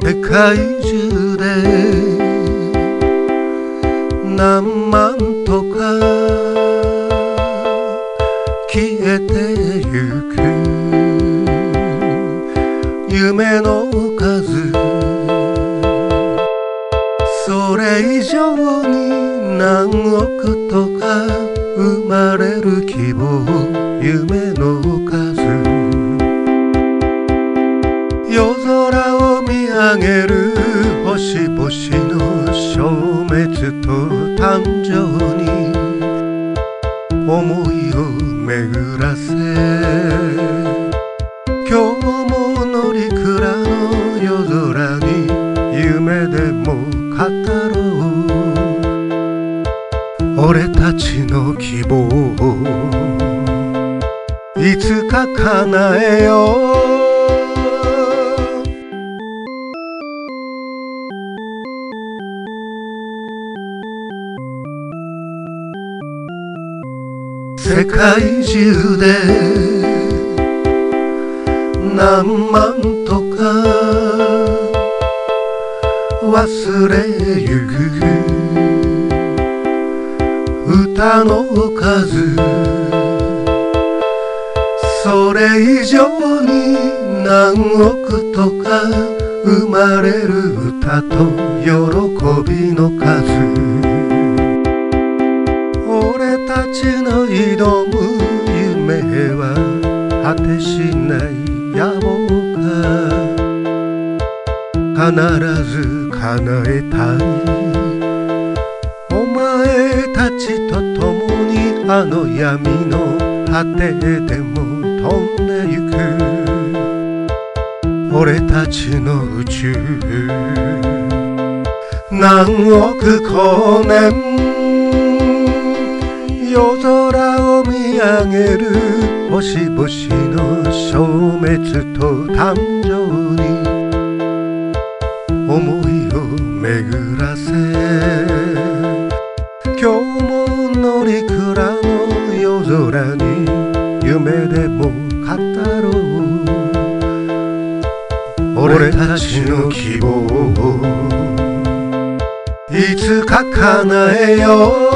世界中で何万とか消えてゆく夢の数、それ以上に何億とか生まれる希望、夢の数、夜空を見上げる星々の消滅と誕生に思いを巡らせ、今日も乗鞍の夜空に夢でも語ろう。俺たちの希望をいつか叶えよう。世界中で何万とか忘れゆく歌の数、それ以上に何億とか生まれる歌と喜びの数、俺たちの挑む夢は果てしない野望か、必ず叶えたい。お前たちと共にあの闇の果てでも飛んでゆく俺たちの宇宙、何億光年夜空を見上げる星々の消滅と誕生に思いを巡らせ、今日も乗鞍の夜空に夢でも語ろう。俺たちの希望をいつか叶えよう。